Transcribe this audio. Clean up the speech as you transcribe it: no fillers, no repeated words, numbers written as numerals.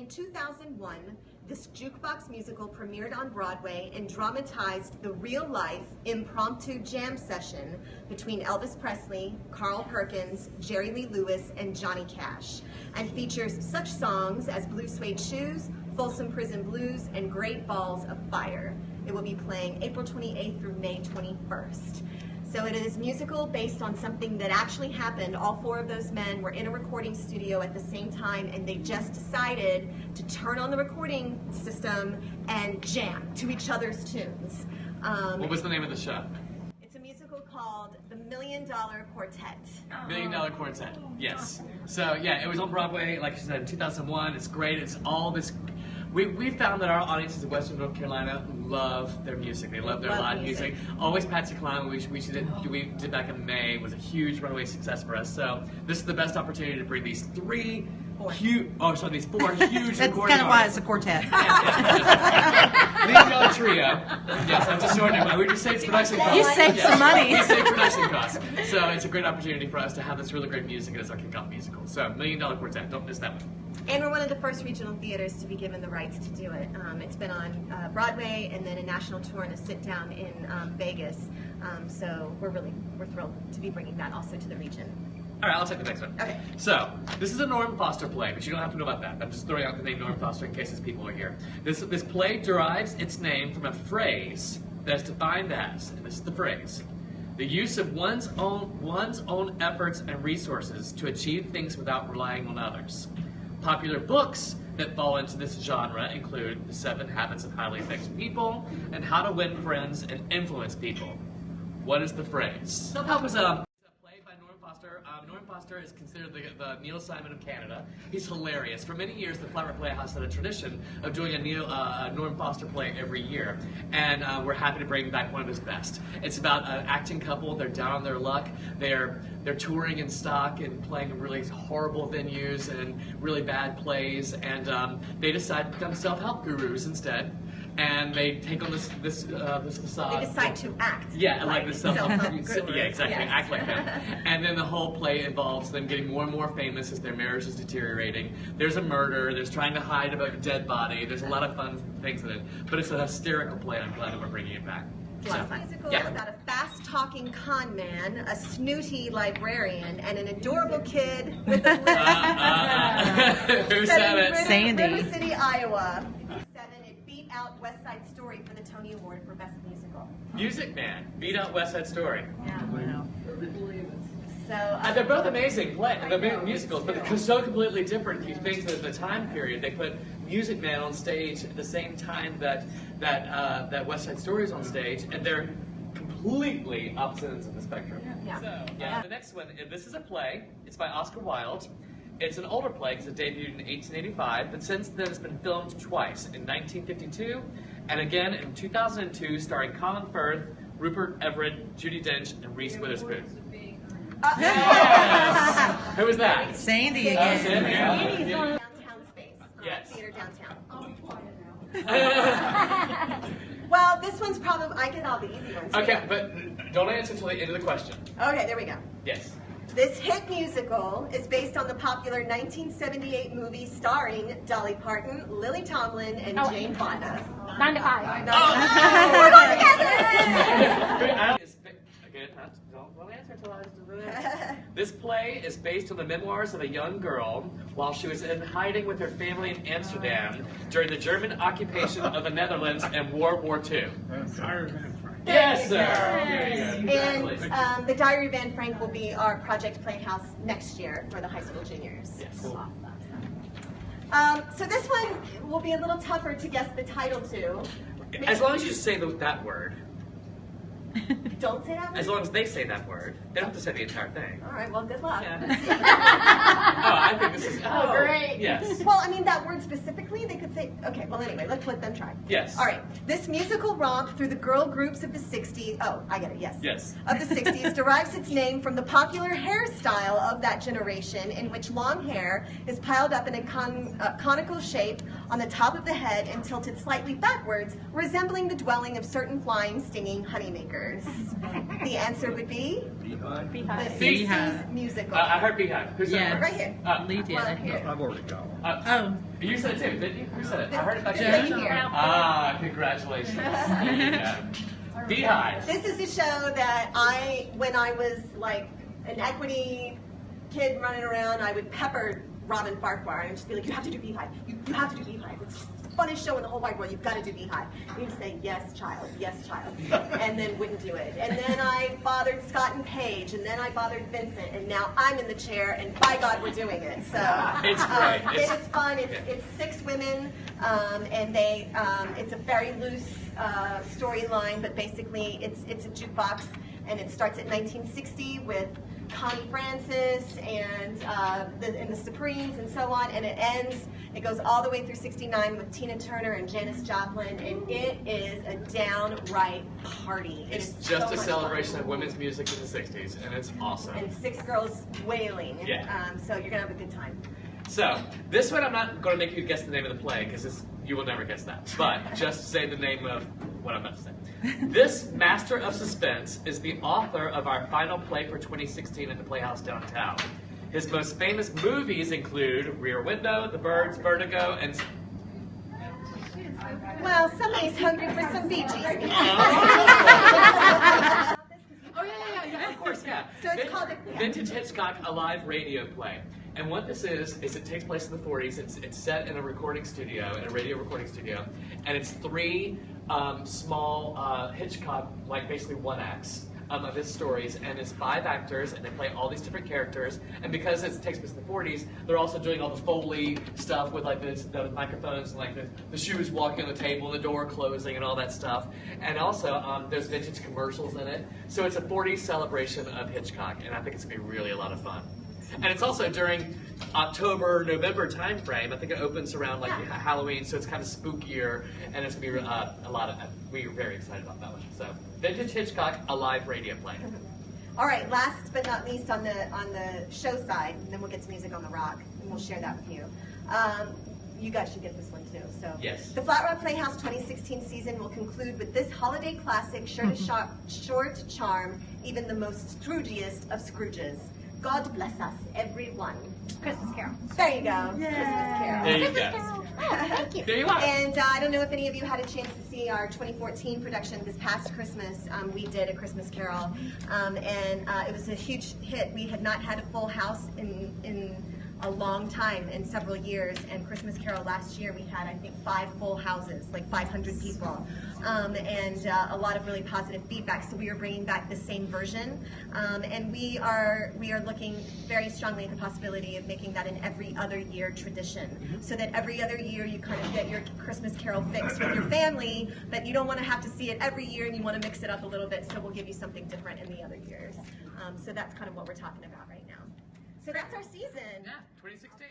In 2001, this jukebox musical premiered on Broadway and dramatized the real-life impromptu jam session between Elvis Presley, Carl Perkins, Jerry Lee Lewis, and Johnny Cash, and features such songs as Blue Suede Shoes, Folsom Prison Blues, and Great Balls of Fire. It will be playing April 28th through May 21st. So it is musical based on something that actually happened. All four of those men were in a recording studio at the same time, and they just decided to turn on the recording system and jam to each other's tunes. What was the name of the show? It's a musical called The $1 Million Quartet. $1 Million Quartet, yes. So yeah, it was on Broadway, like you said, in 2001. It's great. It's all this. We found that our audiences in Western North Carolina love their music. They love their live music. Always Patsy Cline, we did back in May, was a huge runaway success for us. So this is the best opportunity to bring these four huge That's recording kind of why it's a quartet. Lead trio. Yes, I'm just showing you. We just saved production costs. You saved some money. We saved production costs. So it's a great opportunity for us to have this really great music as our kickoff musical. So $1 Million Quartet. Don't miss that one. And we're one of the first regional theaters to be given the rights to do it. It's been on Broadway and then a national tour and a sit-down in Vegas. So we're thrilled to be bringing that also to the region. All right, I'll take the next one. Okay. So, this is a Norm Foster play, but you don't have to know about that. I'm just throwing out the name Norm Foster in case his people are here. This play derives its name from a phrase that is defined as, and this is the phrase, the use of one's own efforts and resources to achieve things without relying on others. Popular books that fall into this genre include The 7 Habits of Highly Effective People and How to Win Friends and Influence People. What is the phrase? That was a play by Norm Foster. Norm Foster is considered the Neil Simon of Canada. He's hilarious. For many years, the Playhouse had a tradition of doing a Norm Foster play every year, and we're happy to bring back one of his best. It's about an acting couple. They're down on their luck. They're touring in stock and playing in really horrible venues and really bad plays, and they decide to become self-help gurus instead. And they take on this facade. They decide to act. Yeah, like the self-help gurus. Yeah, exactly. Yes. Act like that. And then the whole play involves them getting more and more famous as their marriage is deteriorating. There's a murder. There's trying to hide about a dead body. There's a lot of fun things in it. But it's a hysterical play, and I'm glad that we're bringing it back. It's a musical Yeah. about a fast-talking con man, a snooty librarian, and an adorable kid with a Who said it? Sandy. River City, Iowa. It beat out West Side Story for the Tony Award for Best Musical. Music Man beat out West Side Story. Yeah. Wow. So They're both amazing musicals, but they're so completely different. If you think that the time period, they put Music Man on stage at the same time that West Side Story is on stage, and they're completely opposite ends of the spectrum. Yeah. So, the next one, this is a play. It's by Oscar Wilde. It's an older play because it debuted in 1885, but since then it's been filmed twice, in 1952 and again in 2002, starring Colin Firth, Rupert Everett, Judi Dench, and Reese Witherspoon. Yes! Who was that? Sandy again. Sandy. Sandy's Yeah. on Downtown Space. Yes. Theater downtown. I'll be quiet now. Well, this one's probably, I get all the easy ones. Okay, but don't answer until the end of the question. Okay, there we go. Yes. This hit musical is based on the popular 1978 movie starring Dolly Parton, Lily Tomlin, and Jane Fonda. 9 to 5. We're going together! Don't answer until I This play is based on the memoirs of a young girl while she was in hiding with her family in Amsterdam during the German occupation of the Netherlands and World War II. Yes, sir. There you go. And the Diary of Anne Frank will be our Project Playhouse next year for the high school juniors. Yes. So this one will be a little tougher to guess the title to. As long as you say that word. Don't say that word? As long as they say that word. They don't have to say the entire thing. All right, well, good luck. Yeah. I think this is... Oh, great. Yes. Well, I mean, that word specifically, they could say... Okay, well, anyway, let's let them try. Yes. All right. This musical romp through the girl groups of the 60s... Oh, I get it, yes. Yes. Of the 60s derives its name from the popular hairstyle of that generation in which long hair is piled up in a conical shape on the top of the head and tilted slightly backwards, resembling the dwelling of certain flying, stinging honeymakers. The answer would be the Beehive. 60s musical. I heard Beehive. Who said Yeah. it Right first? here. Lee did. Well, here. I've already got one. Oh, You said it too, didn't you? Who said it? I heard it back This there. lady here. Ah, congratulations. Yeah. Beehive. This is a show that when I was like an equity kid running around, I would pepper Robin Farquhar and just be like, you have to do Beehive. You have to do Beehive. It's the funnest show in the whole wide world. You've got to do Beehive. And he'd say, yes, child, and then wouldn't do it. And then I bothered Scott and Paige, and then I bothered Vincent, and now I'm in the chair, and by God, we're doing it. So It's great. it is fun. It's 6 women, and it's a very loose storyline, but basically it's a jukebox, and it starts at 1960 with Connie Francis and the Supremes and so on, and it goes all the way through 69 with Tina Turner and Janis Joplin, and it is a downright party. It It's is just so a much celebration fun. of women's music in the 60s, and it's awesome. And 6 girls wailing. Yeah. So you're gonna have a good time. So, this one I'm not going to make you guess the name of the play, because you will never guess that. But just say the name of what I'm about to say. This master of suspense is the author of our final play for 2016 at the Playhouse downtown. His most famous movies include Rear Window, The Birds, Vertigo, and... Well, somebody's hungry for some Bee Gees. Oh, yeah, of course, yeah. So it's called Vintage Hitchcock, a live radio play. And what this is it takes place in the 40s. It's set in a recording studio, in a radio recording studio, and it's 3 small Hitchcock, like basically one-acts of his stories, and it's 5 actors, and they play all these different characters. And because it takes place in the 40s, they're also doing all the Foley stuff with like the microphones and like the shoes walking on the table, and the door closing, and all that stuff. And also, there's vintage commercials in it. So it's a 40s celebration of Hitchcock, and I think it's gonna be really a lot of fun. And it's also during October, November time frame. I think it opens around like Halloween, so it's kind of spookier, and it's gonna be a lot of. We're very excited about that one. So, Vintage Hitchcock, a live radio play. All right, last but not least on the show side, and then we'll get to music on the rock, and we'll share that with you. You guys should get this one too. So, Yes. The Flat Rock Playhouse 2016 season will conclude with this holiday classic, sure to charm even the most Scroogiest of Scrooges. God bless us, everyone. Christmas Carol. There you go. Christmas Carol. There you go. Carol. Oh, thank you. There you are. And I don't know if any of you had a chance to see our 2014 production this past Christmas. We did A Christmas Carol, and it was a huge hit. We had not had a full house in a long time, in several years, and Christmas Carol last year we had, I think, 5 full houses, like 500 people, and a lot of really positive feedback. So we are bringing back the same version, and we are looking very strongly at the possibility of making that an every other year tradition, so that every other year you kind of get your Christmas Carol fix with your family, but you don't want to have to see it every year, and you want to mix it up a little bit, so we'll give you something different in the other years. So that's kind of what we're talking about right now. So that's our season. Yeah, 2016.